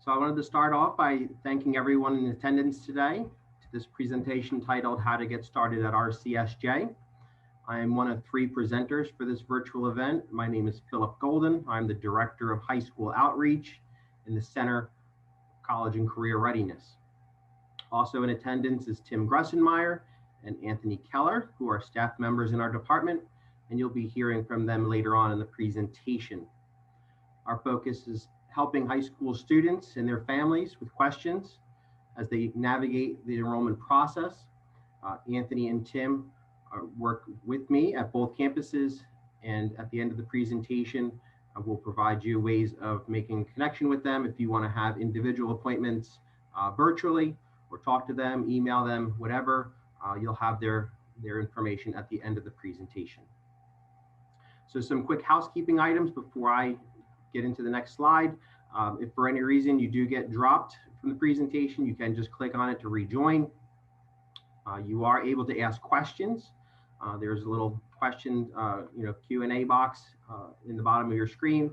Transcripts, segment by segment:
So I wanted to start off by thanking everyone in attendance today to this presentation titled How to Get Started at RCSJ. I am one of 3 presenters for this virtual event. My name is Philip Golden. I'm the Director of High School Outreach in the Center for College and Career Readiness. Also in attendance is Tim Grussenmeyer and Anthony Keller, who are staff members in our department, and you'll be hearing from them later on in the presentation. Our focus is helping high school students and their families with questions as they navigate the enrollment process. Anthony and Tim work with me at both campuses, and at the end of the presentation, we'll provide you ways of making connection with them if you want to have individual appointments virtually, or talk to them, email them, whatever. You'll have their information at the end of the presentation. So some quick housekeeping items before I get into the next slide. If for any reason you do get dropped from the presentation, you can just click on it to rejoin. You are able to ask questions. There's a little question, Q&A box in the bottom of your screen.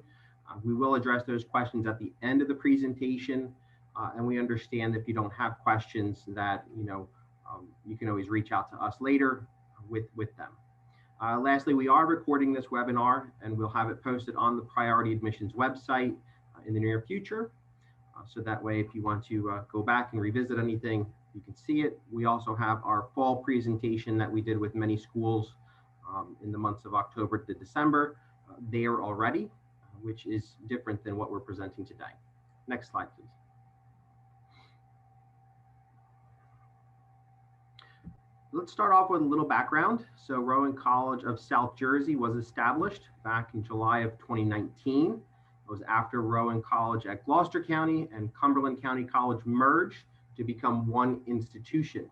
We will address those questions at the end of the presentation, and we understand if you don't have questions that you can always reach out to us later with them. Lastly, we are recording this webinar, and we'll have it posted on the Priority Admissions website in the near future. So that way, if you want to go back and revisit anything, you can see it. We also have our fall presentation that we did with many schools in the months of October to December there already, which is different than what we're presenting today. Next slide, please. Let's start off with a little background. So Rowan College of South Jersey was established back in July of 2019. It was after Rowan College at Gloucester County and Cumberland County College merged to become one institution.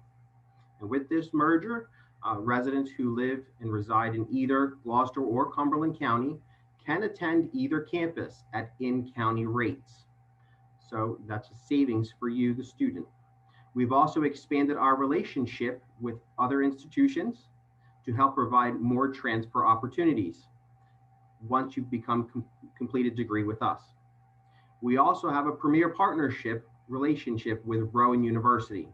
And with this merger, residents who live and reside in either Gloucester or Cumberland County can attend either campus at in-county rates. So that's a savings for you, the student. We've also expanded our relationship with other institutions to help provide more transfer opportunities once you've become completed degree with us. We also have a premier partnership relationship with Rowan University,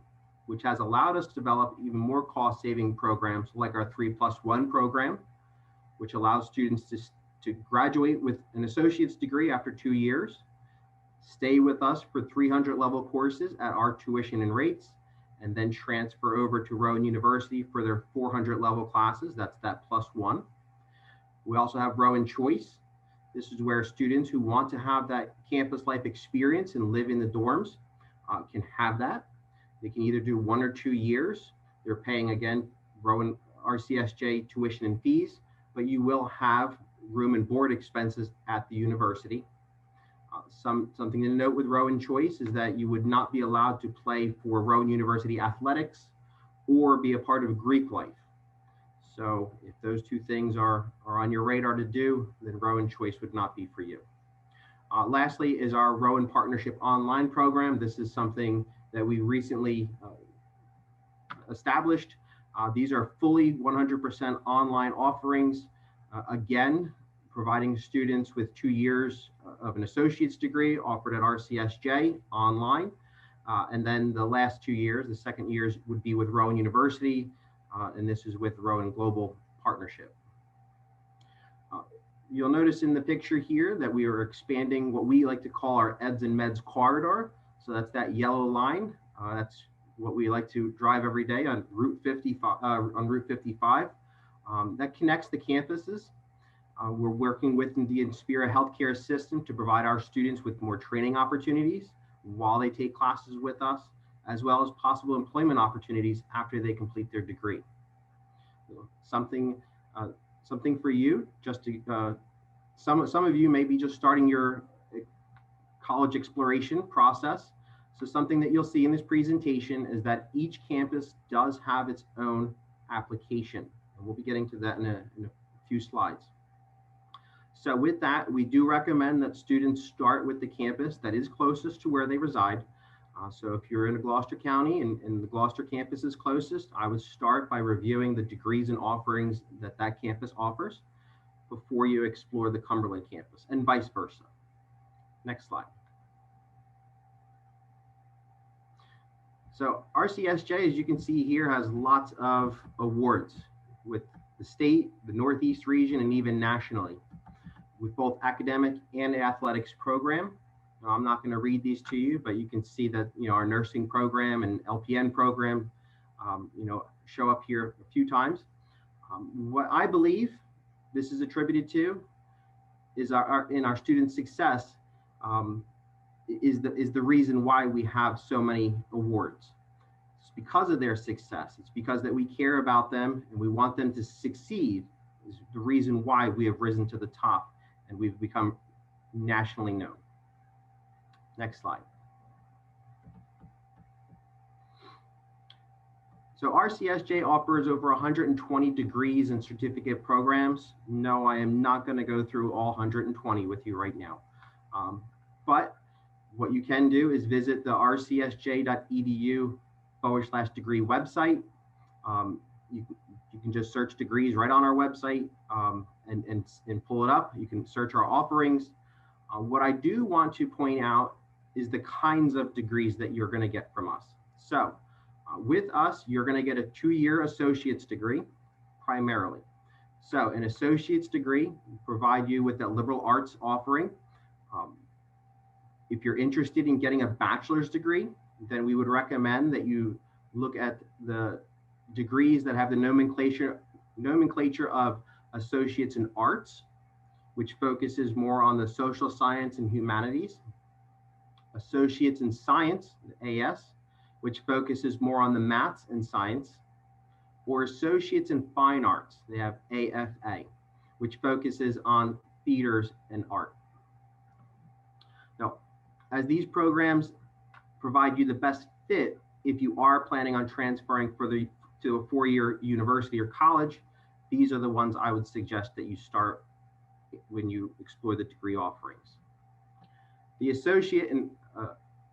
which has allowed us to develop even more cost-saving programs like our 3+1 program, which allows students to graduate with an associate's degree after 2 years, stay with us for 300 level courses at our tuition and rates, and then transfer over to Rowan University for their 400 level classes. That's that +1. We also have Rowan Choice. This is where students who want to have that campus life experience and live in the dorms can have that. They can either do 1 or 2 years. They're paying, again, Rowan RCSJ tuition and fees, but you will have room and board expenses at the university. Something to note with Rowan Choice is that you would not be allowed to play for Rowan University athletics or be a part of Greek life. So if those 2 things are on your radar to do, then Rowan Choice would not be for you. Lastly is our Rowan Partnership Online program. This is something that we recently established. These are fully 100% online offerings. Again, providing students with 2 years of an associate's degree offered at RCSJ online. And then the last 2 years, the second years would be with Rowan University, and this is with Rowan Global Partnership. You'll notice in the picture here that we are expanding what we like to call our Eds and Meds corridor. So that's that yellow line. That's what we like to drive every day on Route 55. That connects the campuses. We're working with the Inspira healthcare system to provide our students with more training opportunities while they take classes with us, as well as possible employment opportunities after they complete their degree. Something for you, just to, some of you may be just starting your college exploration process. So something that you'll see in this presentation is that each campus does have its own application. And we'll be getting to that in a few slides. So with that, we do recommend that students start with the campus that is closest to where they reside. So if you're in Gloucester County and the Gloucester campus is closest, I would start by reviewing the degrees and offerings that that campus offers before you explore the Cumberland campus, and vice versa. Next slide. So RCSJ, as you can see here, has lots of awards with the state, the Northeast region, and even nationally, with both academic and athletics program. Now, I'm not going to read these to you, but you can see that our nursing program and LPN program show up here a few times. What I believe this is attributed to is our student success is the reason why we have so many awards. It's because of their success. It's because that we care about them and we want them to succeed is the reason why we have risen to the top and we've become nationally known. Next slide. So RCSJ offers over 120 degrees and certificate programs. No, I am not going to go through all 120 with you right now. But what you can do is visit the rcsj.edu/degree website. You can just search degrees right on our website and pull it up. You can search our offerings. What I do want to point out is the kinds of degrees that you're going to get from us. So with us, you're going to get a 2-year associate's degree primarily. So an associate's degree will provide you with that liberal arts offering. If you're interested in getting a bachelor's degree, then we would recommend that you look at the degrees that have the nomenclature of associates in arts, which focuses more on the social science and humanities, associates in science, the AS, which focuses more on the maths and science, or associates in fine arts, they have AFA, which focuses on theaters and art. Now, as these programs provide you the best fit if you are planning on transferring to a 4-year university or college, these are the ones I would suggest that you start when you explore the degree offerings. The associate in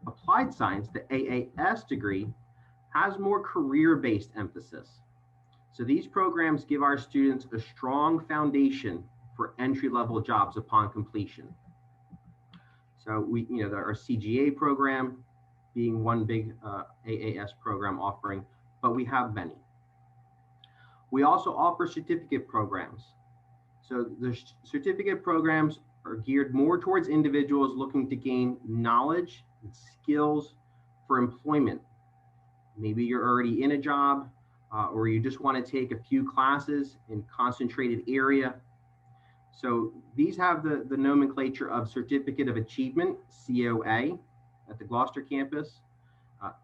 applied science, the AAS degree, has more career-based emphasis. So these programs give our students a strong foundation for entry-level jobs upon completion. So our CGA program being one big AAS program offering, but we have many. We also offer certificate programs. So the certificate programs are geared more towards individuals looking to gain knowledge and skills for employment. Maybe you're already in a job or you just want to take a few classes in concentrated area. So these have the nomenclature of Certificate of Achievement, COA, at the Gloucester campus,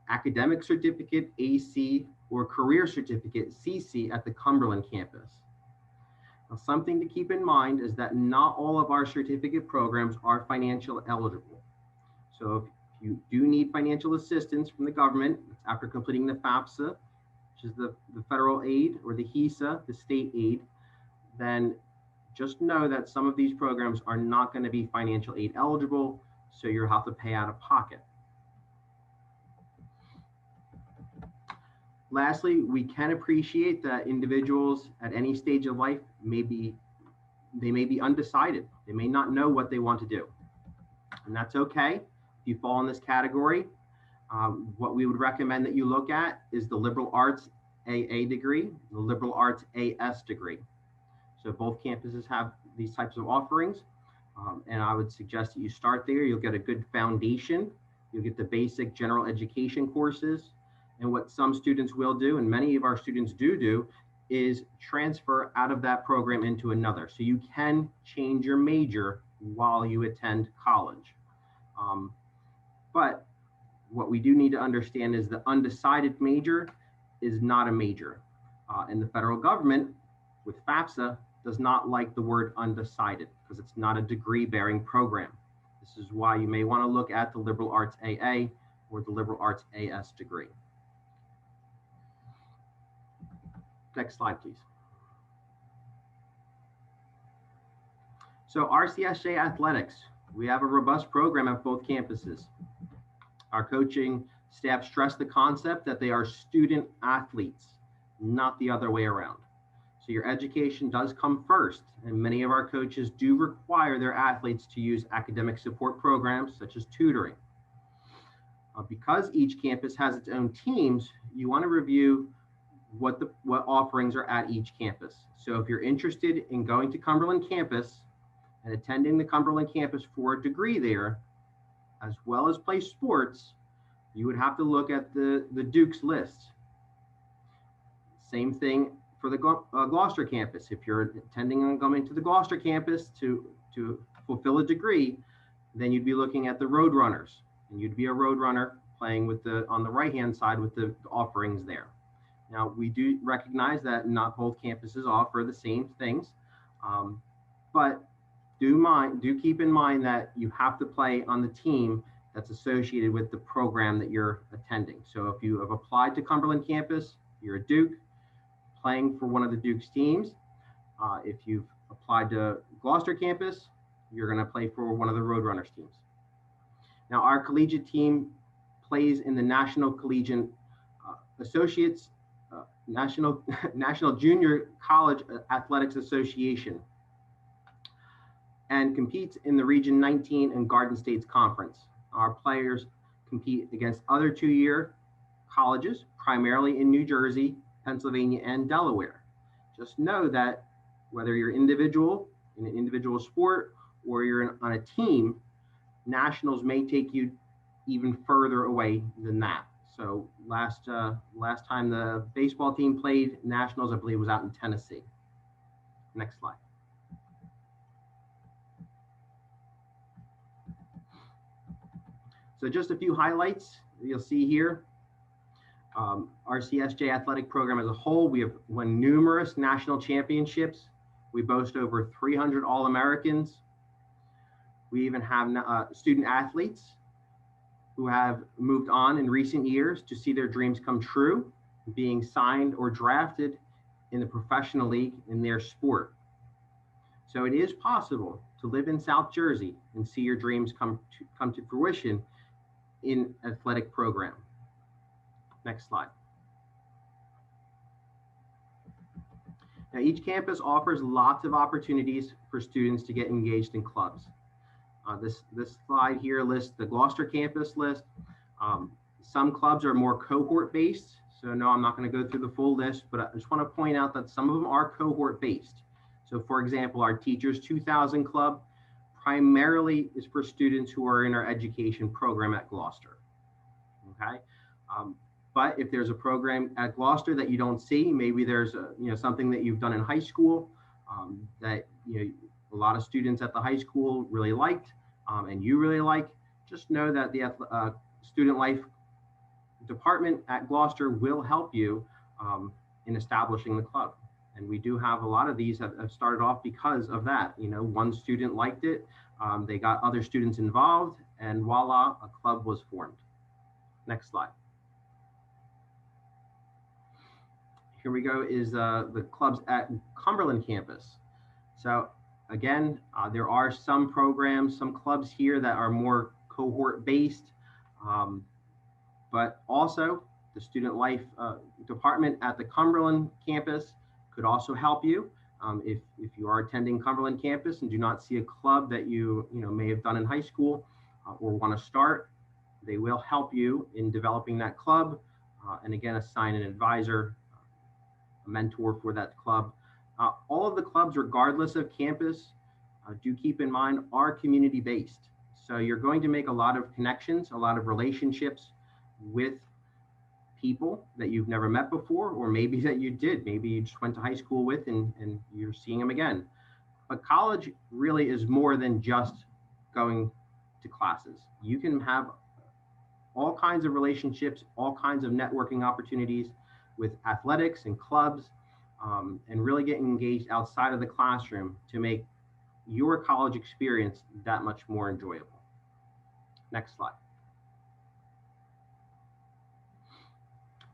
Academic Certificate, AC, or Career Certificate, CC, at the Cumberland campus. Now, something to keep in mind is that not all of our certificate programs are financial eligible. So if you do need financial assistance from the government after completing the FAFSA, which is the federal aid, or the HESA, the state aid, then just know that some of these programs are not going to be financial aid eligible, so you'll have to pay out of pocket. Lastly, we can appreciate that individuals at any stage of life may be undecided. They may not know what they want to do. And that's okay. If you fall in this category, what we would recommend that you look at is the liberal arts AA degree, the liberal arts AS degree. So both campuses have these types of offerings. And I would suggest that you start there. You'll get a good foundation. You'll get the basic general education courses. And what some students will do, and many of our students do, is transfer out of that program into another. So you can change your major while you attend college. But what we do need to understand is the undecided major is not a major. And the federal government, with FAFSA, does not like the word undecided because it's not a degree-bearing program. This is why you may want to look at the liberal arts AA or the liberal arts AS degree. Next slide, please. So RCSJ Athletics, we have a robust program at both campuses. Our coaching staff stress the concept that they are student athletes, not the other way around. So your education does come first, and many of our coaches do require their athletes to use academic support programs such as tutoring. Because each campus has its own teams, you want to review what offerings are at each campus. So if you're interested in going to Cumberland campus and attending the Cumberland campus for a degree there, as well as play sports, you would have to look at the Duke's list. Same thing for the Gloucester campus. If you're intending on going to the Gloucester campus to fulfill a degree, then you'd be looking at the Roadrunners, and you'd be a Roadrunner playing with on the right-hand side with the offerings there. Now, we do recognize that not both campuses offer the same things, but do keep in mind that you have to play on the team that's associated with the program that you're attending. So if you have applied to Cumberland campus, you're a Duke, playing for one of the Duke's teams. If you've applied to Gloucester campus, you're going to play for one of the Roadrunners teams. Now, our collegiate team plays in the National Collegiate Associates National Junior College Athletics Association, and competes in the Region 19 and Garden States Conference. Our players compete against other two-year colleges, primarily in New Jersey, Pennsylvania, and Delaware. Just know that whether you're in an individual sport or you're on a team, nationals may take you even further away than that. So last time the baseball team played nationals, I believe, was out in Tennessee. Next slide. So just a few highlights you'll see here. RCSJ athletic program as a whole, we have won numerous national championships. We boast over 300 All-Americans. We even have student athletes who have moved on in recent years to see their dreams come true, being signed or drafted in the professional league in their sport. So it is possible to live in South Jersey and see your dreams come to fruition in athletic program. Next slide. Now, each campus offers lots of opportunities for students to get engaged in clubs. This slide here lists the Gloucester campus list. Some clubs are more cohort based. So no, I'm not going to go through the full list, but I just want to point out that some of them are cohort based. So for example, our Teachers 2000 Club primarily is for students who are in our education program at Gloucester. Okay. But if there's a program at Gloucester that you don't see, maybe there's something that you've done in high school that a lot of students at the high school really liked and you really like, just know that the student life department at Gloucester will help you in establishing the club. And we do have a lot of these that have started off because of that. One student liked it, they got other students involved, and voila, a club was formed. Next slide. Here we go is the clubs at Cumberland campus. So again, there are some programs, some clubs here that are more cohort based, but also the student life department at the Cumberland campus could also help you. If you are attending Cumberland campus and do not see a club that you may have done in high school or want to start, they will help you in developing that club and again assign an advisor, a mentor for that club. All of the clubs, regardless of campus, do keep in mind are community based. So you're going to make a lot of connections, a lot of relationships with people that you've never met before, or maybe that you did. Maybe you just went to high school with and you're seeing them again. But college really is more than just going to classes. You can have all kinds of relationships, all kinds of networking opportunities with athletics and clubs, and really getting engaged outside of the classroom to make your college experience that much more enjoyable. Next slide.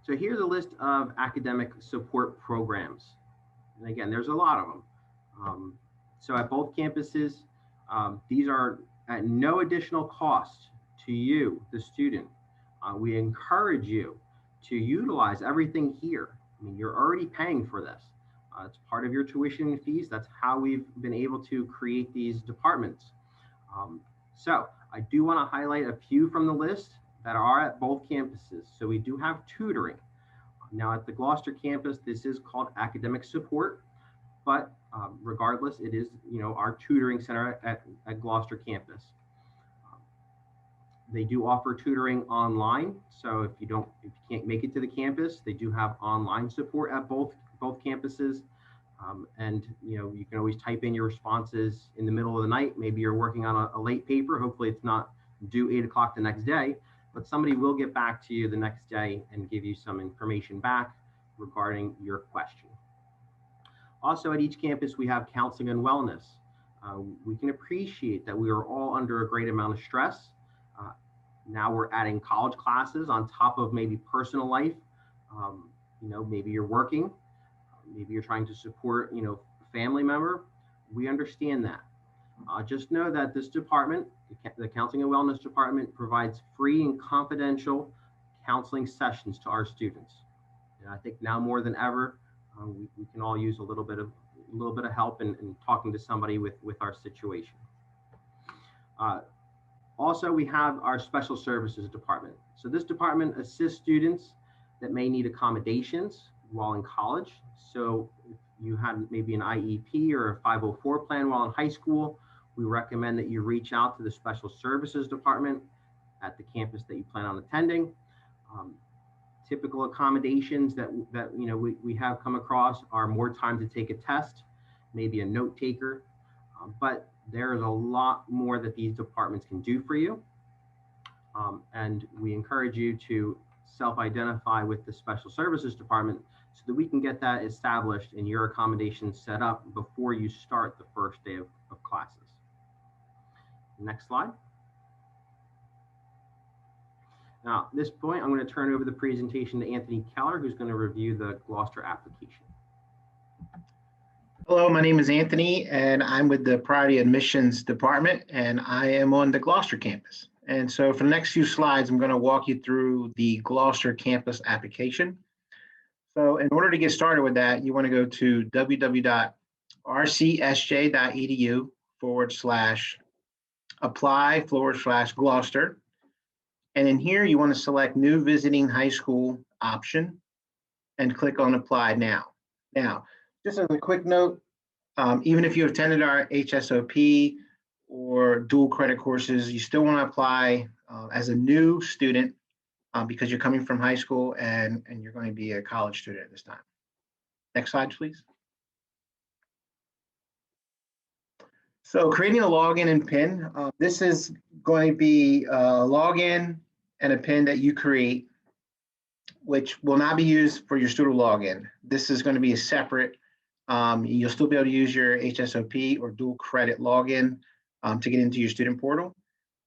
So here's a list of academic support programs. And again, there's a lot of them. So at both campuses, these are at no additional cost to you, the student. We encourage you to utilize everything here. I mean, you're already paying for this. It's part of your tuition and fees. That's how we've been able to create these departments. So I do want to highlight a few from the list that are at both campuses. So we do have tutoring. Now at the Gloucester campus, this is called academic support, but regardless, it is, our tutoring center at Gloucester campus. They do offer tutoring online. So if you can't make it to the campus, they do have online support at both campuses. And you can always type in your responses in the middle of the night. Maybe you're working on a late paper. Hopefully it's not due 8 o'clock the next day, but somebody will get back to you the next day and give you some information back regarding your question. Also at each campus, we have counseling and wellness. We can appreciate that we are all under a great amount of stress. Now we're adding college classes on top of maybe personal life. Maybe you're working, maybe you're trying to support, a family member. We understand that. Just know that this department, the Counseling and Wellness Department, provides free and confidential counseling sessions to our students. And I think now more than ever, we can all use a little bit of help in talking to somebody with our situation. Also, we have our special services department. So this department assists students that may need accommodations while in college. So if you had maybe an IEP or a 504 plan while in high school, we recommend that you reach out to the special services department at the campus that you plan on attending. Typical accommodations that we have come across are more time to take a test, maybe a note taker, but there is a lot more that these departments can do for you. And we encourage you to self-identify with the special services department so that we can get that established and your accommodations set up before you start the first day of classes. Next slide. Now, at this point, I'm going to turn over the presentation to Anthony Keller, who's going to review the Gloucester application. Hello, my name is Anthony, and I'm with the Priority Admissions Department, and I am on the Gloucester campus. And so for the next few slides, I'm going to walk you through the Gloucester campus application. So in order to get started with that, you want to go to www.rcsj.edu/apply/Gloucester. And in here, you want to select New Visiting High School option and click on Apply Now. Now, just as a quick note, even if you attended our HSOP or dual credit courses, you still want to apply as a new student because you're coming from high school and you're going to be a college student at this time. Next slide, please. So creating a login and PIN, this is going to be a login and a PIN that you create, which will not be used for your student login. This is going to be a separate. You'll still be able to use your HSOP or dual credit login to get into your student portal.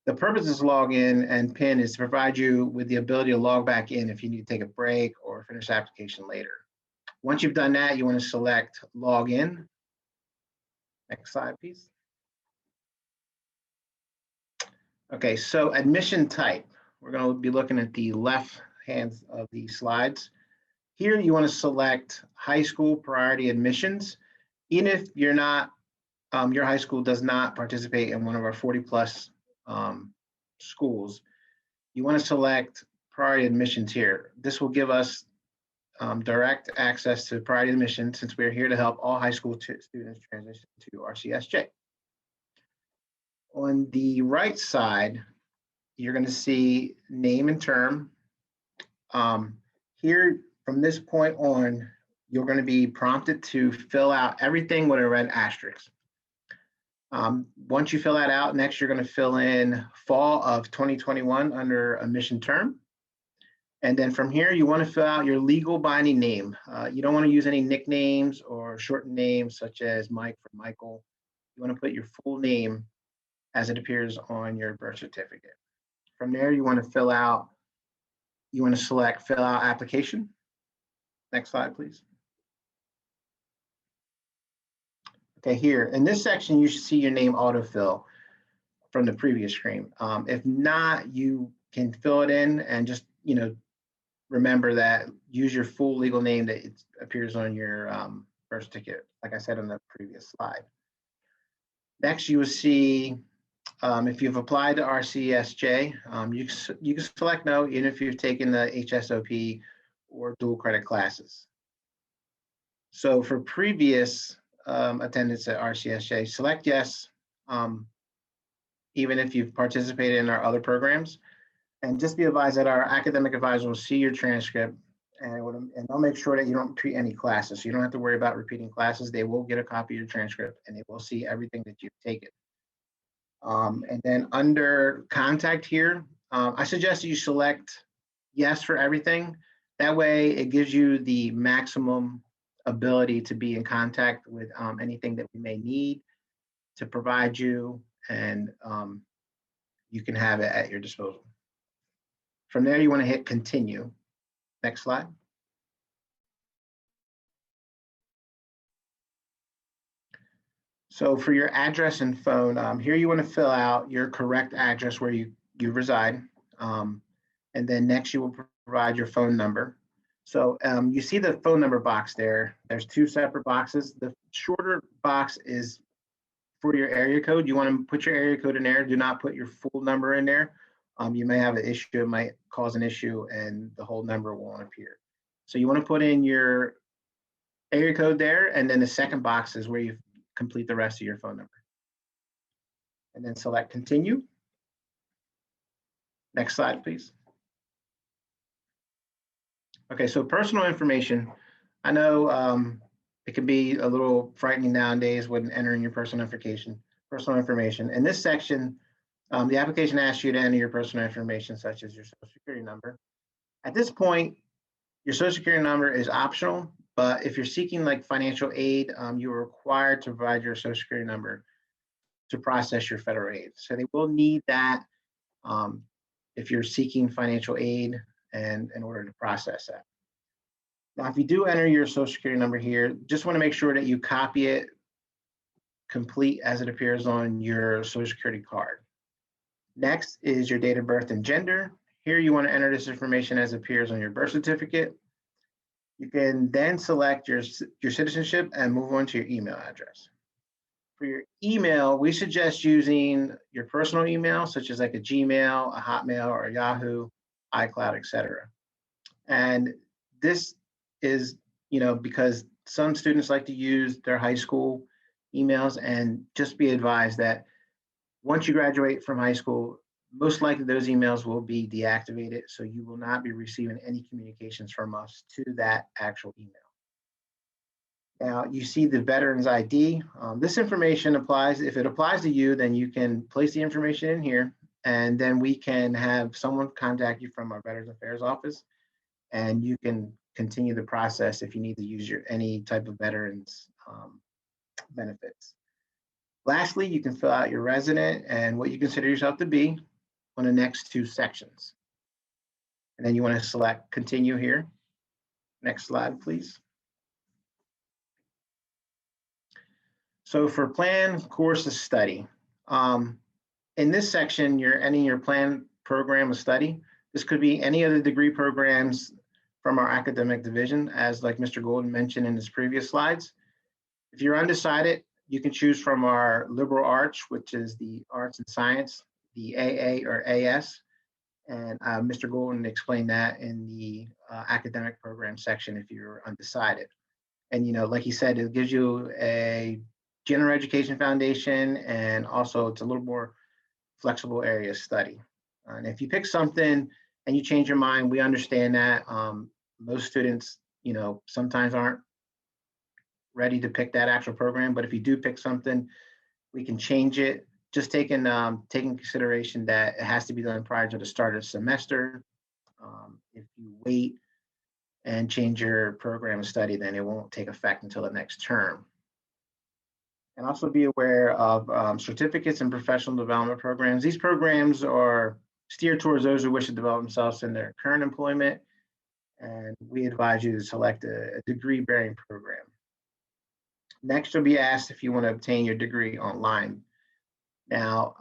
The purpose of this login and PIN is to provide you with the ability to log back in if you need to take a break or finish the application later. Once you've done that, you want to select Login. Next slide, please. Okay, so admission type. We're going to be looking at the left hand of the slides. Here, you want to select high school priority admissions. Even if you're not, your high school does not participate in one of our 40+ schools, you want to select priority admissions here. This will give us direct access to priority admission since we're here to help all high school students transition to RCSJ. On the right side, you're going to see name and term. Here, from this point on, you're going to be prompted to fill out everything with a red asterisk. Once you fill that out, next you're going to fill in fall of 2021 under admission term. And then from here, you want to fill out your legal binding name. You don't want to use any nicknames or shortened names such as Mike for Michael. You want to put your full name as it appears on your birth certificate. From there, you want to select fill out application. Next slide, please. Okay, here in this section, you should see your name autofill from the previous screen. If not, you can fill it in and just, remember that use your full legal name that it appears on your birth certificate, like I said on the previous slide. Next, you will see If you've applied to RCSJ, you can select no, even if you've taken the HSOP or dual credit classes. So for previous attendance at RCSJ, select yes, even if you've participated in our other programs. And just be advised that our academic advisor will see your transcript and they'll make sure that you don't repeat any classes. So you don't have to worry about repeating classes. They will get a copy of your transcript and they will see everything that you've taken. And then under contact here, I suggest that you select yes for everything. That way it gives you the maximum ability to be in contact with anything that we may need to provide you, and you can have it at your disposal. From there, you want to hit continue. Next slide. So for your address and phone, here you want to fill out your correct address where you reside. And then next you will provide your phone number. So you see the phone number box there. There's two separate boxes. The shorter box is for your area code. You want to put your area code in there. Do not put your full number in there. You may have an issue. It might cause an issue and the whole number won't appear. So you want to put in your area code there, and then the second box is where you complete the rest of your phone number. And then select continue. Next slide, please. Okay, so personal information. I know it can be a little frightening nowadays when entering your personal information. In this section, the application asks you to enter your personal information, such as your Social Security number. At this point, your Social Security number is optional, but if you're seeking like financial aid, you are required to provide your Social Security number to process your federal aid. So they will need that if you're seeking financial aid and in order to process that. Now, if you do enter your Social Security number here, just want to make sure that you copy it complete as it appears on your Social Security card. Next is your date of birth and gender. Here you want to enter this information as it appears on your birth certificate. You can then select your citizenship and move on to your email address. For your email, we suggest using your personal email, such as like a Gmail, a Hotmail, or a Yahoo, iCloud, etc. And this is, because some students like to use their high school emails, and just be advised that once you graduate from high school, most likely those emails will be deactivated, so you will not be receiving any communications from us to that actual email. Now, you see the Veterans ID. This information applies. If it applies to you, then you can place the information in here, and then we can have someone contact you from our Veterans Affairs office, and you can continue the process if you need to use any type of veterans benefits. Lastly, you can fill out your resident and what you consider yourself to be on the next two sections. And then you want to select continue here. Next slide, please. So for plan, course of study. In this section, you're ending your plan program of study. This could be any of the degree programs from our academic division, as like Mr. Golden mentioned in his previous slides. If you're undecided, you can choose from our liberal arts, which is the arts and science, the AA or AS. And Mr. Golden explained that in the academic program section if you're undecided. And, like he said, it gives you a general education foundation, and also it's a little more flexible area of study. And if you pick something and you change your mind, we understand that. Most students, sometimes aren't ready to pick that actual program, but if you do pick something, we can change it. Just taking consideration that it has to be done prior to the start of the semester. If you wait and change your program of study, then it won't take effect until the next term. And also be aware of certificates and professional development programs. These programs are steered towards those who wish to develop themselves in their current employment, and we advise you to select a degree-bearing program. Next, you'll be asked if you want to obtain your degree online. Now,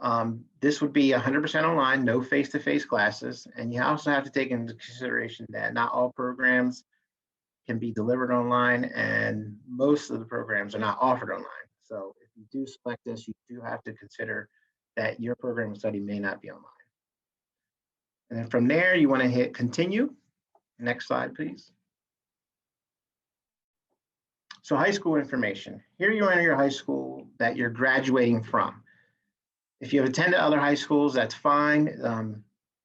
this would be 100% online, no face-to-face classes, and you also have to take into consideration that not all programs can be delivered online, and most of the programs are not offered online. So if you do select this, you do have to consider that your program of study may not be online. And then from there, you want to hit continue. Next slide, please. So high school information. Here you enter your high school that you're graduating from. If you have attended other high schools, that's fine.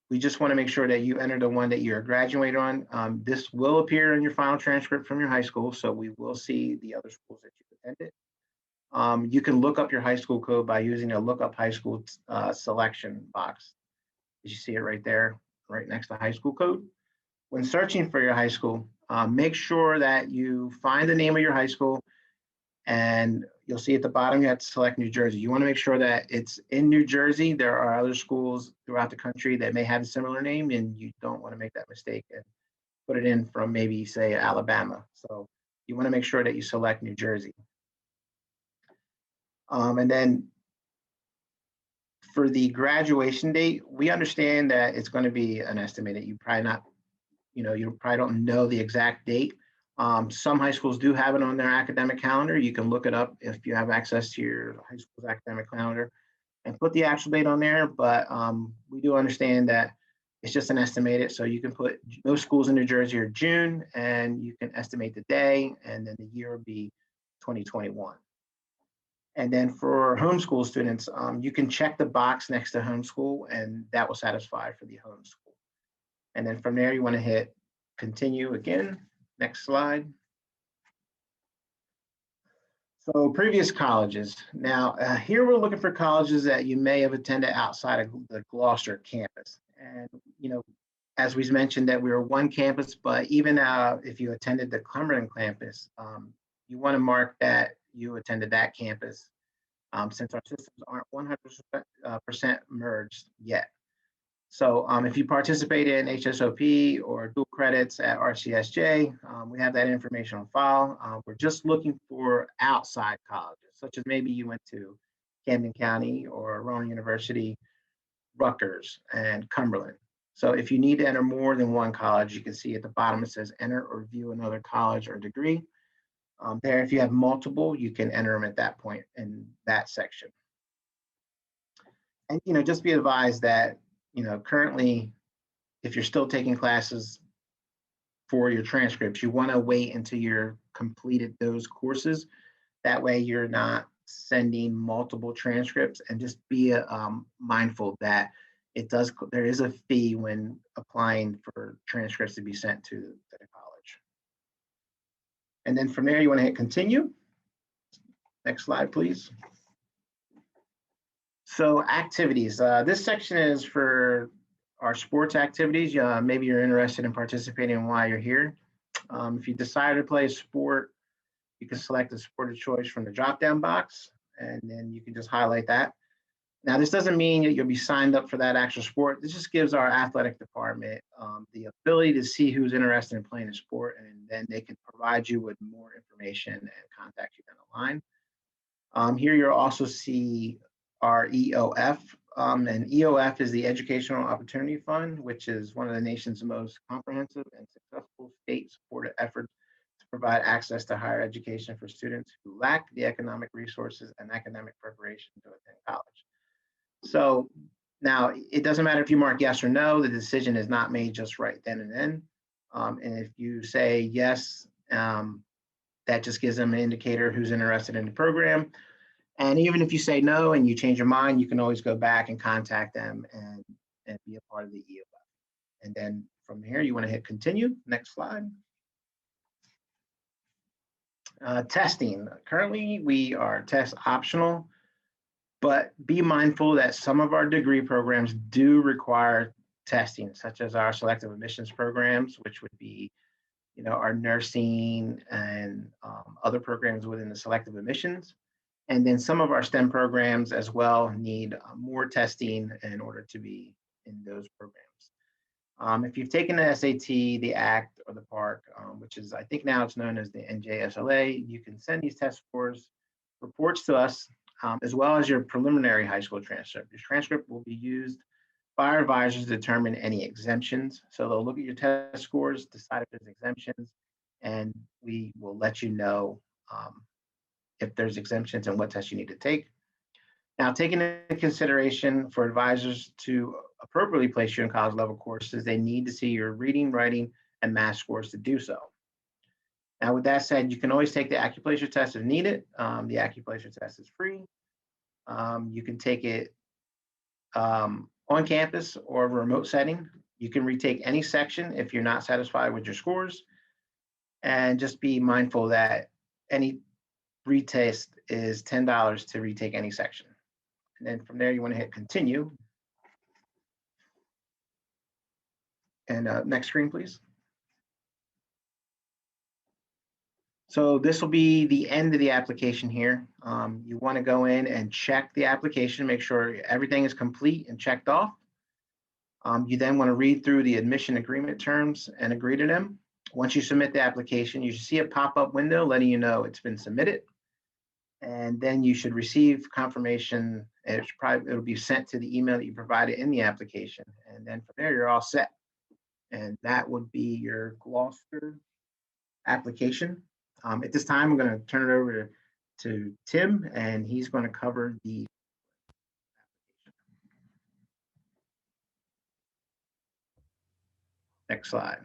We just want to make sure that you enter the one that you're graduating on. This will appear in your final transcript from your high school, so we will see the other schools that you attended. You can look up your high school code by using a look up high school selection box. You see it right there, right next to high school code. When searching for your high school, make sure that you find the name of your high school, and you'll see at the bottom you have to select New Jersey. You want to make sure that it's in New Jersey. There are other schools throughout the country that may have a similar name, and you don't want to make that mistake and put it in from maybe, say, Alabama. So you want to make sure that you select New Jersey. And then for the graduation date, we understand that it's going to be an estimated. You probably not, you probably don't know the exact date. Some high schools do have it on their academic calendar. You can look it up if you have access to your high school's academic calendar and put the actual date on there. But we do understand that it's just an estimated. So you can put those schools in New Jersey are June, and you can estimate the day, and then the year would be 2021. And then for homeschool students, you can check the box next to homeschool, and that will satisfy for the homeschool. And then from there, you want to hit continue again. Next slide. So previous colleges. Now, here we're looking for colleges that you may have attended outside of the Gloucester campus. And, as we mentioned that we were one campus, but even if you attended the Cumberland campus, you want to mark that you attended that campus, since our systems aren't 100% merged yet. So if you participated in HSOP or dual credits at RCSJ, we have that information on file. We're just looking for outside colleges, such as maybe you went to Camden County or Rowan University, Rutgers, and Cumberland. So if you need to enter more than one college, you can see at the bottom it says enter or view another college or degree. There, if you have multiple, you can enter them at that point in that section. And just be advised that currently, if you're still taking classes for your transcripts, you want to wait until you're completed those courses. That way you're not sending multiple transcripts, and just be mindful that there is a fee when applying for transcripts to be sent to the college. And then from there, you want to hit continue. Next slide, please. So activities. This section is for our sports activities. Maybe you're interested in participating while you're here. If you decide to play a sport, you can select a sport of choice from the drop-down box, and then you can just highlight that. Now, this doesn't mean that you'll be signed up for that actual sport. This just gives our athletic department the ability to see who's interested in playing a sport, and then they can provide you with more information and contact you down the line. Here you'll also see our EOF, and EOF is the Educational Opportunity Fund, which is one of the nation's most comprehensive and successful state-supported efforts to provide access to higher education for students who lack the economic resources and academic preparation to attend college. So now it doesn't matter if you mark yes or no, the decision is not made just right then and then. And if you say yes, that just gives them an indicator who's interested in the program. And even if you say no and you change your mind, you can always go back and contact them and be a part of the EOF. And then from here, you want to hit continue. Next slide. Testing. Currently, we are test optional, but be mindful that some of our degree programs do require testing, such as our selective admissions programs, which would be our nursing and other programs within the selective admissions. And then some of our STEM programs as well need more testing in order to be in those programs. If you've taken the SAT, the ACT, or the PARC, which is, I think now it's known as the NJSLA, you can send these test scores reports to us, as well as your preliminary high school transcript. Your transcript will be used by our advisors to determine any exemptions. So they'll look at your test scores, decide if there's exemptions, and we will let you know if there's exemptions and what tests you need to take. Now, taking into consideration for advisors to appropriately place you in college level courses, they need to see your reading, writing, and math scores to do so. Now, with that said, you can always take the Acuplacer test if needed. The Acuplacer test is free. You can take it on campus or a remote setting. You can retake any section if you're not satisfied with your scores. And just be mindful that any retest is $10 to retake any section. And then from there, you want to hit continue. And next screen, please. So this will be the end of the application here. You want to go in and check the application, make sure everything is complete and checked off. You then want to read through the admission agreement terms and agree to them. Once you submit the application, you should see a pop-up window letting you know it's been submitted. And then you should receive confirmation. It'll be sent to the email that you provided in the application. And then from there, you're all set. And that would be your Gloucester application. At this time, I'm going to turn it over to Tim, and he's going to cover the next slide.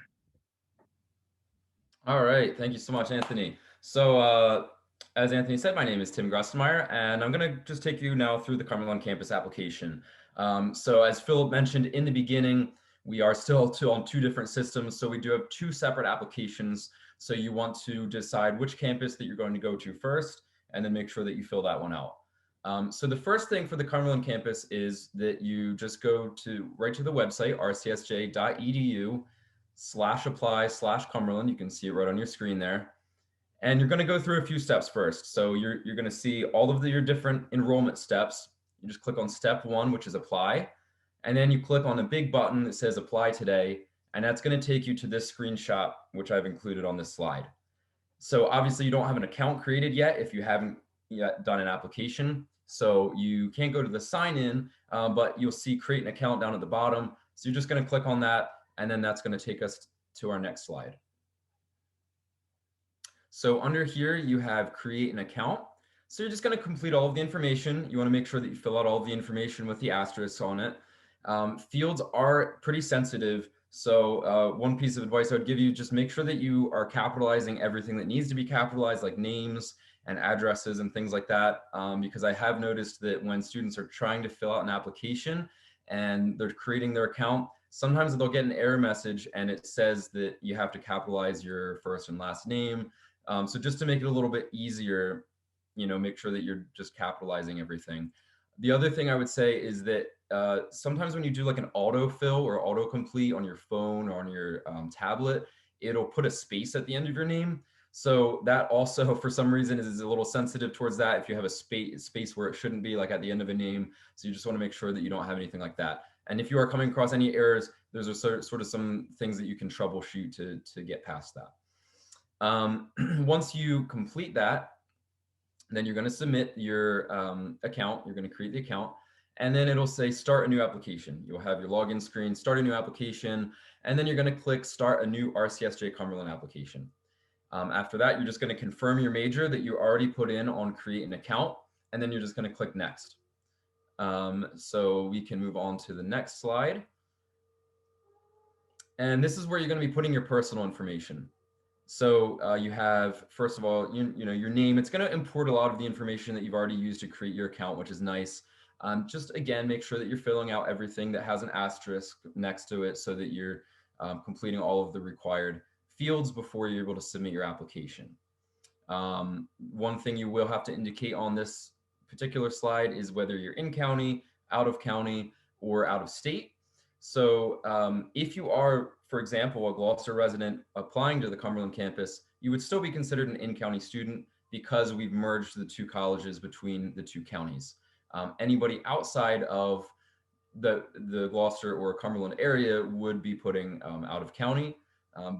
All right, thank you so much, Anthony. So as Anthony said, my name is Tim Grossenmeyer, and I'm going to just take you now through the Cumberland campus application. So as Philip mentioned in the beginning, we are still on two different systems, so we do have two separate applications. So you want to decide which campus that you're going to go to first, and then make sure that you fill that one out. So the first thing for the Cumberland campus is that you just go right to the website, rcsj.edu/apply/Cumberland. You can see it right on your screen there. And you're going to go through a few steps first. So you're going to see all of your different enrollment steps. You just click on step 1, which is apply. And then you click on a big button that says apply today. And that's going to take you to this screenshot, which I've included on this slide. So obviously you don't have an account created yet if you haven't yet done an application. So you can't go to the sign in, but you'll see create an account down at the bottom. So you're just going to click on that, and then that's going to take us to our next slide. So under here, you have create an account. So you're just going to complete all of the information. You want to make sure that you fill out all of the information with the asterisk on it. Fields are pretty sensitive. So one piece of advice I would give you, just make sure that you are capitalizing everything that needs to be capitalized, like names and addresses and things like that. Because I have noticed that when students are trying to fill out an application and they're creating their account, sometimes they'll get an error message and it says that you have to capitalize your first and last name. So just to make it a little bit easier, make sure that you're just capitalizing everything. The other thing I would say is that sometimes when you do like an autofill or autocomplete on your phone or on your tablet, it'll put a space at the end of your name. So that also, for some reason, is a little sensitive towards that if you have a space where it shouldn't be, like at the end of a name. So you just want to make sure that you don't have anything like that. And if you are coming across any errors, there's a sort of some things that you can troubleshoot to get past that. Once you complete that, then you're going to submit your account. You're going to create the account, and then it'll say start a new application. You'll have your login screen, start a new application, and then you're going to click start a new RCSJ Cumberland application. After that, you're just going to confirm your major that you already put in on create an account, and then you're just going to click next. So we can move on to the next slide. And this is where you're going to be putting your personal information. So you have, first of all, your name. It's going to import a lot of the information that you've already used to create your account, which is nice. Just again, make sure that you're filling out everything that has an asterisk next to it so that you're completing all of the required fields before you're able to submit your application. One thing you will have to indicate on this particular slide is whether you're in county, out of county, or out of state. So if you are, for example, a Gloucester resident applying to the Cumberland campus, you would still be considered an in-county student because we've merged the two colleges between the two counties. Anybody outside of the Gloucester or Cumberland area would be putting out of county,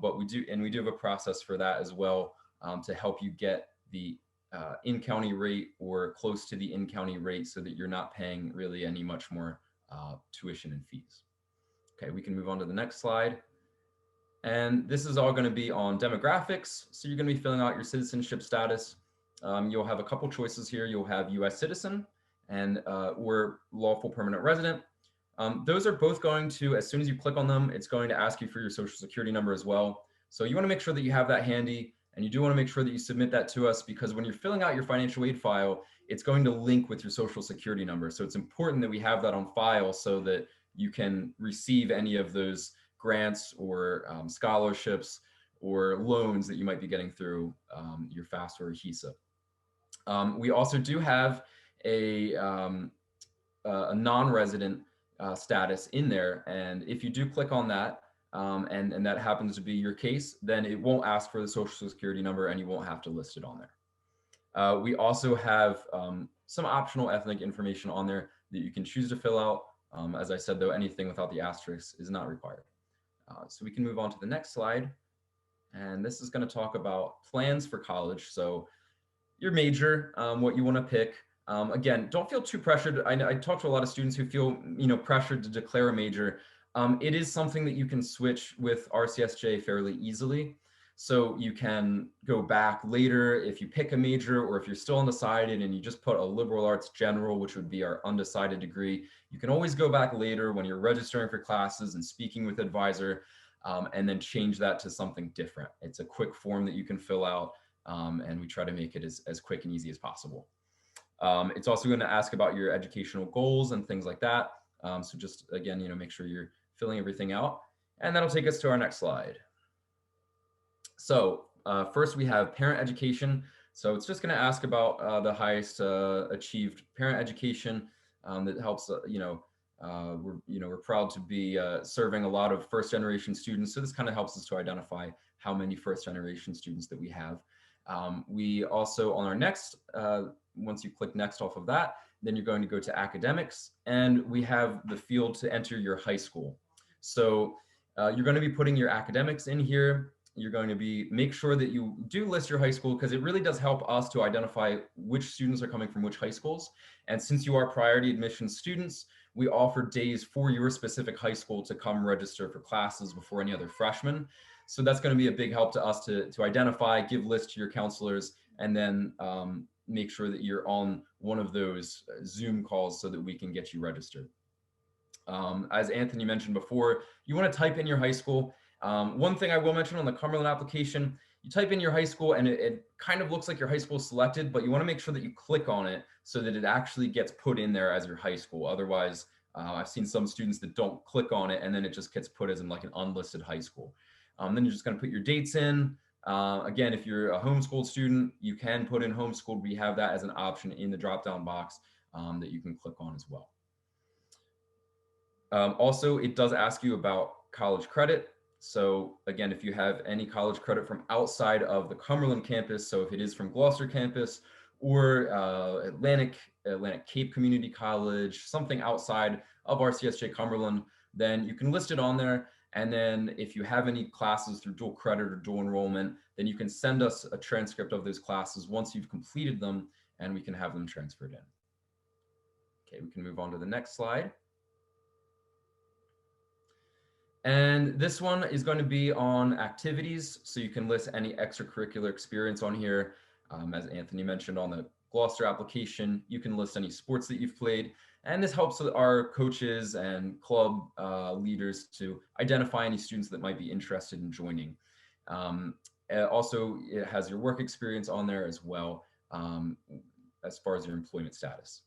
but we do have a process for that as well to help you get the in-county rate or close to the in-county rate so that you're not paying really any much more tuition and fees. Okay, we can move on to the next slide. And this is all going to be on demographics. So you're going to be filling out your citizenship status. You'll have a couple choices here. You'll have U.S. citizen, and or lawful permanent resident. Those are both going to, as soon as you click on them, it's going to ask you for your social security number as well. So you want to make sure that you have that handy, and you do want to make sure that you submit that to us, because when you're filling out your financial aid file, it's going to link with your social security number. So it's important that we have that on file so that you can receive any of those grants or scholarships or loans that you might be getting through your FAFSA or HESA. We also do have a non-resident status in there. And if you do click on that, and that happens to be your case, then it won't ask for the social security number and you won't have to list it on there. We also have some optional ethnic information on there that you can choose to fill out. As I said, though, anything without the asterisk is not required. So we can move on to the next slide. And this is going to talk about plans for college. So your major, what you want to pick. Again, don't feel too pressured. I talk to a lot of students who feel, pressured to declare a major. It is something that you can switch with RCSJ fairly easily. So you can go back later if you pick a major, or if you're still undecided and you just put a liberal arts general, which would be our undecided degree. You can always go back later when you're registering for classes and speaking with advisor, and then change that to something different. It's a quick form that you can fill out, and we try to make it as quick and easy as possible. It's also going to ask about your educational goals and things like that. So just, again, make sure you're filling everything out. And that'll take us to our next slide. So first we have parent education. So it's just going to ask about the highest achieved parent education that helps, we're proud to be serving a lot of first generation students. So this kind of helps us to identify how many first generation students that we have. We also, on our next, once you click next off of that, then you're going to go to academics, and we have the field to enter your high school. So you're going to be putting your academics in here. You're going to make sure that you do list your high school, because it really does help us to identify which students are coming from which high schools. And since you are priority admission students, we offer days for your specific high school to come register for classes before any other freshmen. So that's going to be a big help to us to identify, give lists to your counselors, and then make sure that you're on one of those Zoom calls so that we can get you registered. As Anthony mentioned before, you want to type in your high school. One thing I will mention on the Cumberland application, you type in your high school and it kind of looks like your high school is selected, but you want to make sure that you click on it so that it actually gets put in there as your high school. Otherwise, I've seen some students that don't click on it and then it just gets put as in like an unlisted high school. Then you're just going to put your dates in. Again, if you're a homeschooled student, you can put in homeschooled. We have that as an option in the drop-down box that you can click on as well. Also, it does ask you about college credit. So again, if you have any college credit from outside of the Cumberland campus, so if it is from Gloucester campus or Atlantic Cape Community College, something outside of RCSJ Cumberland, then you can list it on there. And then if you have any classes through dual credit or dual enrollment, then you can send us a transcript of those classes once you've completed them, and we can have them transferred in. Okay, we can move on to the next slide. And this one is going to be on activities. So you can list any extracurricular experience on here. As Anthony mentioned on the Gloucester application, you can list any sports that you've played. And this helps our coaches and club leaders to identify any students that might be interested in joining. Also, it has your work experience on there as well, as far as your employment status.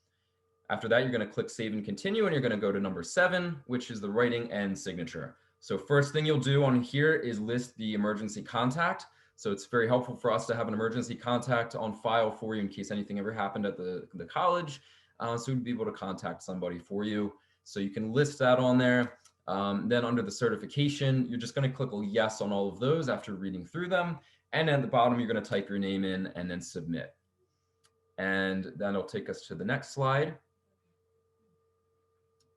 After that, you're going to click Save and Continue, and you're going to go to number 7, which is the writing and signature. So first thing you'll do on here is list the emergency contact. So it's very helpful for us to have an emergency contact on file for you in case anything ever happened at the college. So we'd be able to contact somebody for you. So you can list that on there. Then under the certification, you're just going to click a yes on all of those after reading through them. And at the bottom, you're going to type your name in and then submit. And then it'll take us to the next slide.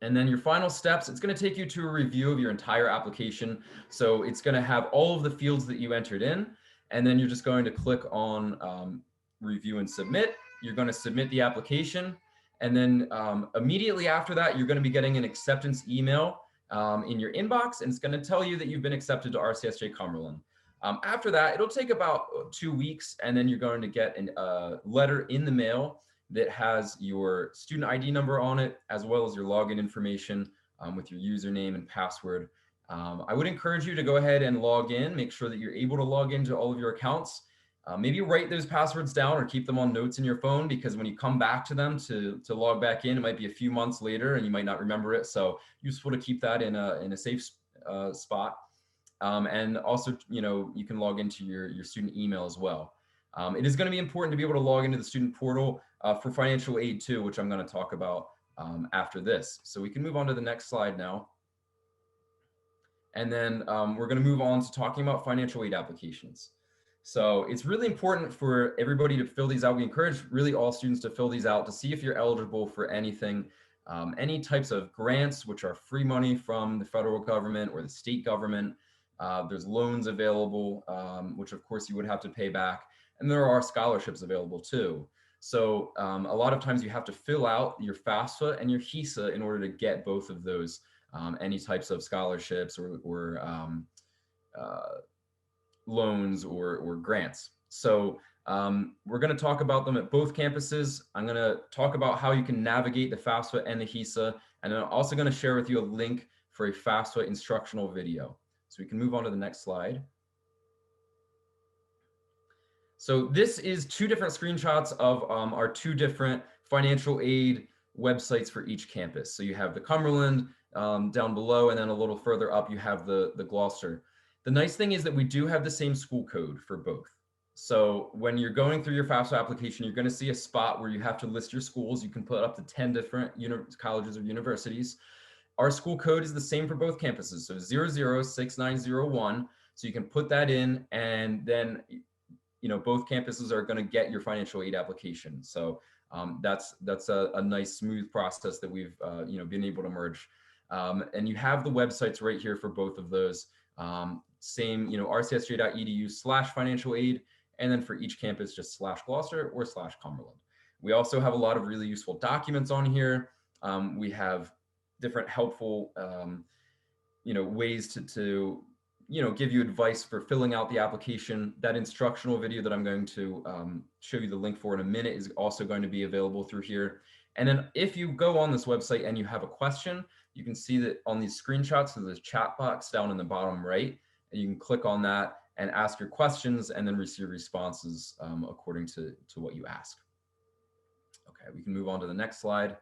And then your final steps, it's going to take you to a review of your entire application. So it's going to have all of the fields that you entered in. And then you're just going to click on review and submit. You're going to submit the application. And then immediately after that, you're going to be getting an acceptance email in your inbox. And it's going to tell you that you've been accepted to RCSJ Cumberland. After that, it'll take about 2 weeks. And then you're going to get a letter in the mail that has your student ID number on it, as well as your login information with your username and password. I would encourage you to go ahead and log in, make sure that you're able to log into all of your accounts. Maybe write those passwords down or keep them on notes in your phone, because when you come back to them to log back in, it might be a few months later and you might not remember it. So useful to keep that in a safe spot. And also, you can log into your student email as well. It is going to be important to be able to log into the student portal for financial aid too, which I'm going to talk about after this. So we can move on to the next slide now. And then we're going to move on to talking about financial aid applications. So it's really important for everybody to fill these out. We encourage really all students to fill these out to see if you're eligible for anything, any types of grants, which are free money from the federal government or the state government. There's loans available, which of course you would have to pay back. And there are scholarships available too. So a lot of times you have to fill out your FAFSA and your HESA in order to get both of those, any types of scholarships or loans or grants. So we're going to talk about them at both campuses. I'm going to talk about how you can navigate the FAFSA and the HESA, and I'm also going to share with you a link for a FAFSA instructional video. So we can move on to the next slide. So this is two different screenshots of our two different financial aid websites for each campus. So you have the Cumberland down below, and then a little further up you have the Gloucester. The nice thing is that we do have the same school code for both. So when you're going through your FAFSA application, you're going to see a spot where you have to list your schools. You can put up to 10 different colleges or universities. Our school code is the same for both campuses, so 006901. So you can put that in, and then both campuses are going to get your financial aid application. So that's a nice smooth process that we've been able to merge. And you have the websites right here for both of those. Same, rcsj.edu/financial aid, and then for each campus just /Gloucester or /Cumberland. We also have a lot of really useful documents on here. We have different helpful ways to give you advice for filling out the application. That instructional video that I'm going to show you the link for in a minute is also going to be available through here. And then if you go on this website and you have a question, you can see that on these screenshots, there's a chat box down in the bottom right, and you can click on that and ask your questions and then receive responses according to what you ask. Okay, we can move on to the next slide.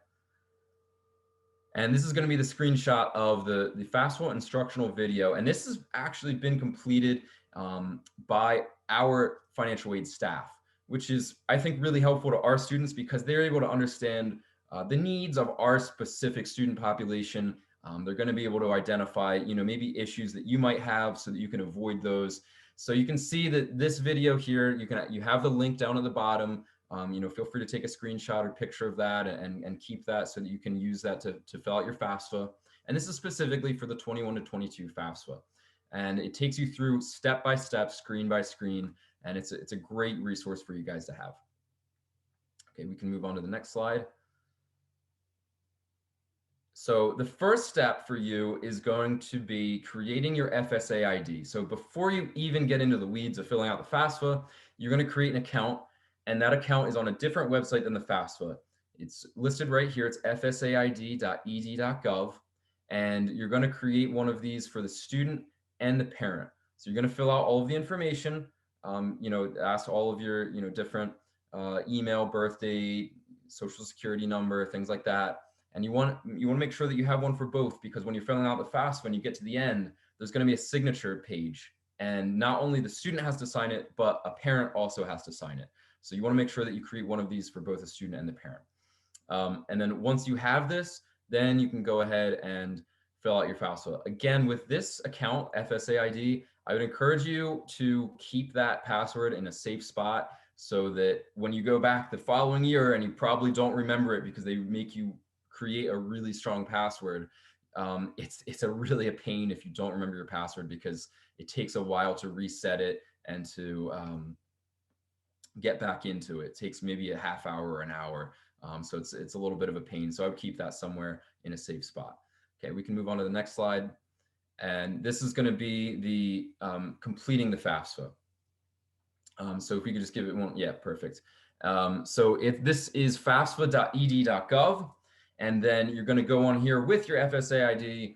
And this is going to be the screenshot of the FAFSA instructional video. And this has actually been completed by our financial aid staff, which is, I think, really helpful to our students because they're able to understand the needs of our specific student population. They're going to be able to identify, maybe issues that you might have so that you can avoid those. So you can see that this video here, you have the link down at the bottom. Feel free to take a screenshot or picture of that and keep that so that you can use that to fill out your FAFSA. And this is specifically for the 21 to 22 FAFSA. And it takes you through step by step, screen by screen, and it's a great resource for you guys to have. Okay, we can move on to the next slide. So the first step for you is going to be creating your FSA ID. So before you even get into the weeds of filling out the FAFSA, you're going to create an account. And that account is on a different website than the FAFSA. It's listed right here. It's fsaid.ed.gov. And you're going to create one of these for the student and the parent. So you're going to fill out all of the information, ask all of your, different email, birth date, social security number, things like that. And you want to make sure that you have one for both, because when you're filling out the FAFSA, when you get to the end, there's going to be a signature page. And not only the student has to sign it, but a parent also has to sign it. So you want to make sure that you create one of these for both the student and the parent. And then once you have this, then you can go ahead and fill out your FAFSA. Again, with this account, FSAID, I would encourage you to keep that password in a safe spot so that when you go back the following year and you probably don't remember it because they make you create a really strong password, it's really a pain if you don't remember your password because it takes a while to reset it and to get back into it. It takes maybe a half hour or an hour. So it's a little bit of a pain. So I would keep that somewhere in a safe spot. Okay, we can move on to the next slide. And this is going to be the completing the FAFSA. So if we could just give it one, yeah, perfect. So if this is fafsa.ed.gov, and then you're going to go on here with your FSA ID.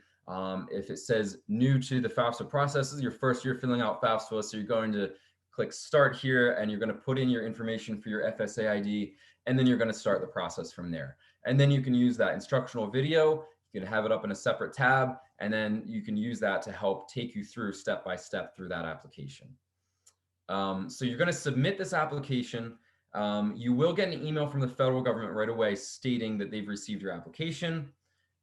If it says new to the FAFSA process, this is your first year filling out FAFSA, so you're going to click start here, and you're going to put in your information for your FSA ID, and then you're going to start the process from there. And then you can use that instructional video. You can have it up in a separate tab, and then you can use that to help take you through step by step through that application. So you're going to submit this application. You will get an email from the federal government right away stating that they've received your application.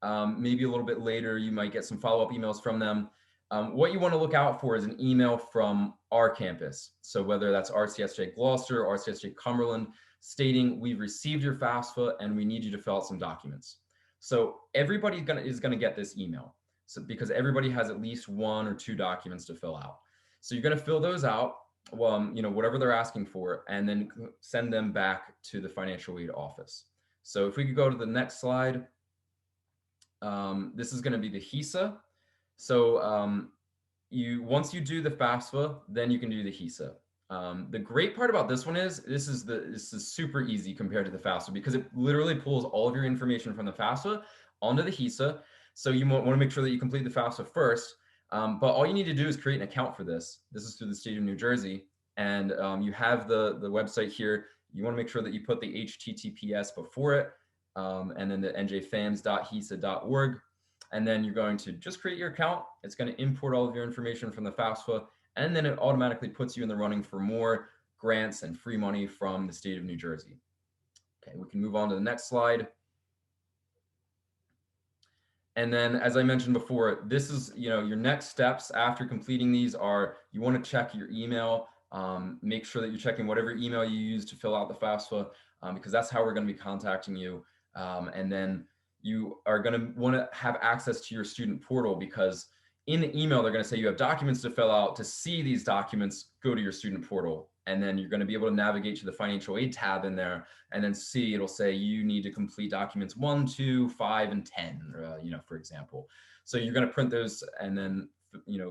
Maybe a little bit later, you might get some follow-up emails from them. What you want to look out for is an email from our campus. So whether that's RCSJ Gloucester, RCSJ Cumberland, stating we've received your FAFSA and we need you to fill out some documents. So everybody is going to get this email. So because everybody has at least 1 or 2 documents to fill out. So you're going to fill those out, whatever they're asking for, and then send them back to the financial aid office. So if we could go to the next slide, this is going to be the HESA. So once you do the FAFSA, then you can do the HESA. The great part about this one is this is super easy compared to the FAFSA because it literally pulls all of your information from the FAFSA onto the HESA. So you want to make sure that you complete the FAFSA first. But all you need to do is create an account for this. This is through the state of New Jersey, and you have the website here. You want to make sure that you put the HTTPS before it, and then the njfams.hesa.org. And then you're going to just create your account. It's going to import all of your information from the FAFSA, and then it automatically puts you in the running for more grants and free money from the state of New Jersey. Okay, we can move on to the next slide. And then, as I mentioned before, this is, your next steps after completing these are you want to check your email. Make sure that you're checking whatever email you use to fill out the FAFSA, because that's how we're going to be contacting you. And then you are going to want to have access to your student portal, because in the email, they're going to say you have documents to fill out. To see these documents, go to your student portal. And then you're going to be able to navigate to the financial aid tab in there, and then see, it'll say you need to complete documents 1, 2, 5, and 10, for example. So you're going to print those and then,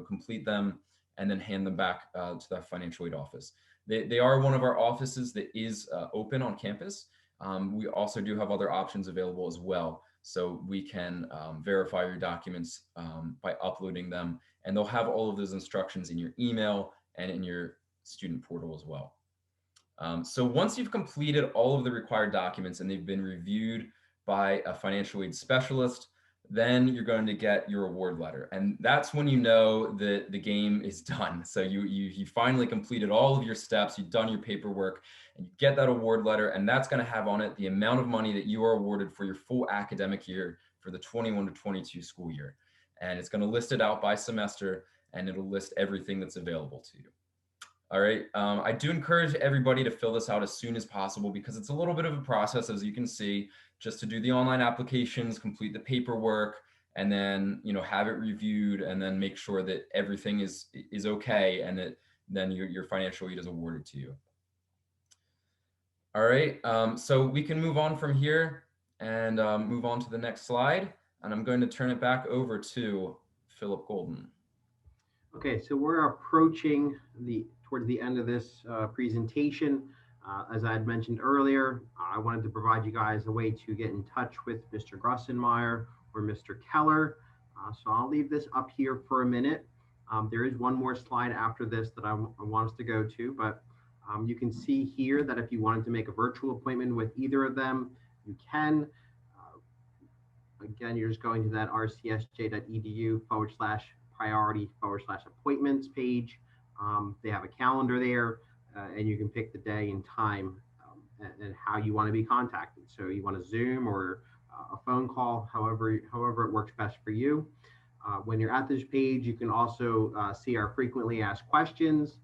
complete them and then hand them back to the financial aid office. They are one of our offices that is open on campus. We also do have other options available as well. So we can verify your documents by uploading them, and they'll have all of those instructions in your email and in your student portal as well. So once you've completed all of the required documents and they've been reviewed by a financial aid specialist, then you're going to get your award letter. And that's when you know that the game is done. So you finally completed all of your steps, you've done your paperwork, and you get that award letter, and that's going to have on it the amount of money that you are awarded for your full academic year for the 21 to 22 school year. And it's going to list it out by semester, and it'll list everything that's available to you. All right. I do encourage everybody to fill this out as soon as possible, because it's a little bit of a process, as you can see, just to do the online applications, complete the paperwork, and then, have it reviewed, and then make sure that everything is okay, and that then your financial aid is awarded to you. All right. So we can move on from here and move on to the next slide. And I'm going to turn it back over to Philip Golden. Okay, so we're approaching towards the end of this presentation. As I had mentioned earlier, I wanted to provide you guys a way to get in touch with Mr. Grussenmeyer or Mr. Keller. So I'll leave this up here for a minute. There is one more slide after this that I want us to go to, but you can see here that if you wanted to make a virtual appointment with either of them, you can. Again, you're just going to that rcsj.edu/priority/appointments page. They have a calendar there, and you can pick the day and time and how you want to be contacted. So you want a Zoom or a phone call, however it works best for you. When you're at this page, you can also see our frequently asked questions,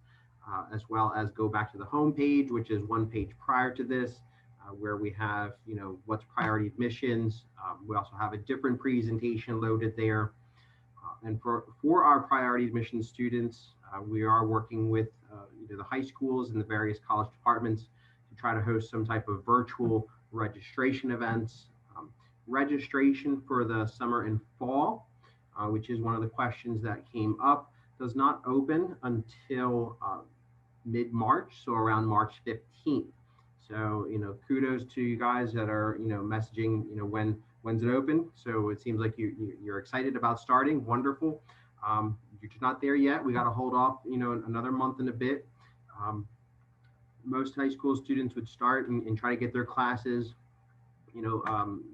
as well as go back to the home page, which is one page prior to this, where we have, what's priority admissions. We also have a different presentation loaded there. And for our priority admission students, we are working with either the high schools and the various college departments to try to host some type of virtual registration events. Registration for the summer and fall, which is one of the questions that came up, does not open until mid-March, so around March 15th. So, kudos to you guys that are, messaging, when's it open. So it seems like you're excited about starting. Wonderful. You're not there yet. We got to hold off, another month and a bit. Most high school students would start and try to get their classes,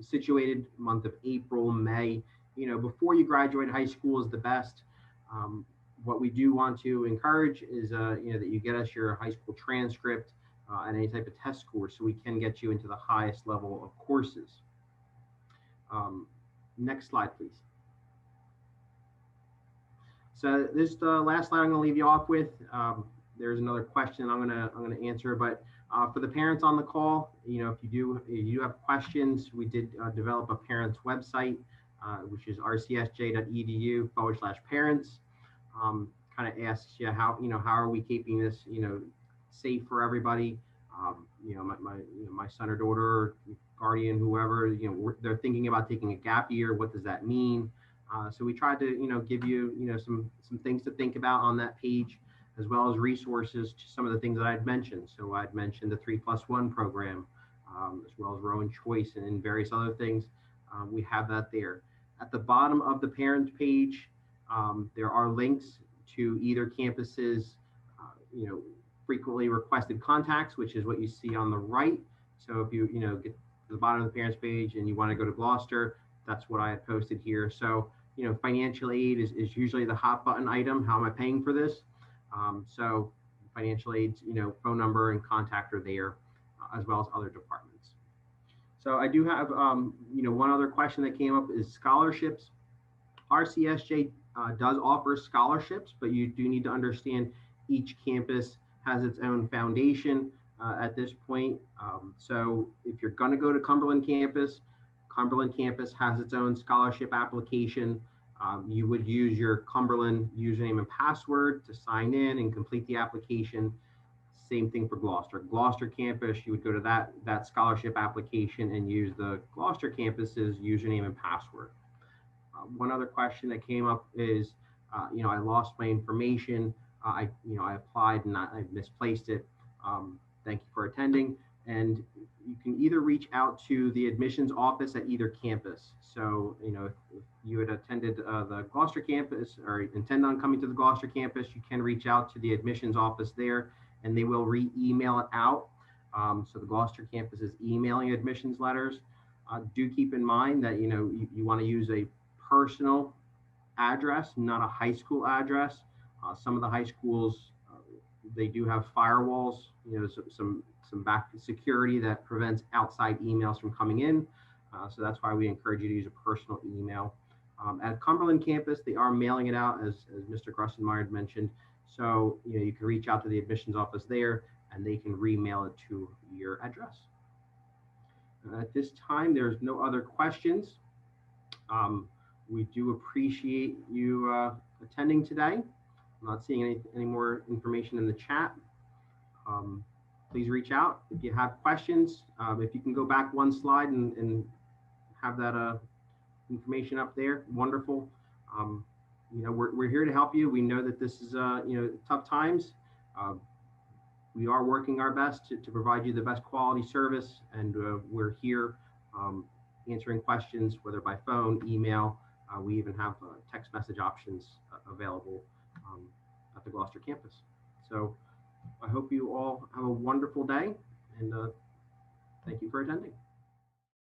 situated month of April, May, before you graduate high school is the best. What we do want to encourage is, that you get us your high school transcript and any type of test score so we can get you into the highest level of courses. Next slide, please. So this is the last slide I'm going to leave you off with. There's another question I'm going to answer, but for the parents on the call, if you do have questions, we did develop a parents website, which is rcsj.edu/parents. Kind of asks you how are we keeping this safe for everybody. My son or daughter, guardian, whoever, they're thinking about taking a gap year. What does that mean? So we tried to give you some things to think about on that page, as well as resources to some of the things that I'd mentioned. So I'd mentioned the 3+1 program, as well as Rowan Choice and various other things. We have that there. At the bottom of the parent page, there are links to either campus's, frequently requested contacts, which is what you see on the right. So if you, get to the bottom of the parents page and you want to go to Gloucester, that's what I had posted here. So, financial aid is usually the hot button item. How am I paying for this? So financial aid's, phone number and contact are there, as well as other departments. So I do have, one other question that came up is scholarships. RCSJ does offer scholarships, but you do need to understand each campus has its own foundation at this point. So if you're going to go to Cumberland campus has its own scholarship application. You would use your Cumberland username and password to sign in and complete the application. Same thing for Gloucester. Gloucester campus, you would go to that scholarship application and use the Gloucester campus's username and password. One other question that came up is, I lost my information. I applied and I misplaced it. Thank you for attending. And you can either reach out to the admissions office at either campus. So, if you had attended the Gloucester campus or intend on coming to the Gloucester campus, you can reach out to the admissions office there and they will re-email it out. So the Gloucester campus is emailing admissions letters. Do keep in mind that, you want to use a personal address, not a high school address. Some of the high schools, they do have firewalls, some back security that prevents outside emails from coming in. So that's why we encourage you to use a personal email. At Cumberland campus, they are mailing it out, as Mr. Grussenmeyer had mentioned. So, you can reach out to the admissions office there and they can remail it to your address. At this time, there's no other questions. We do appreciate you attending today. I'm not seeing any more information in the chat. Please reach out if you have questions. If you can go back one slide and have that information up there, wonderful. We're here to help you. We know that this is tough times. We are working our best to provide you the best quality service, and we're here answering questions, whether by phone, email. We even have text message options available at the Gloucester campus. So I hope you all have a wonderful day, and thank you for attending.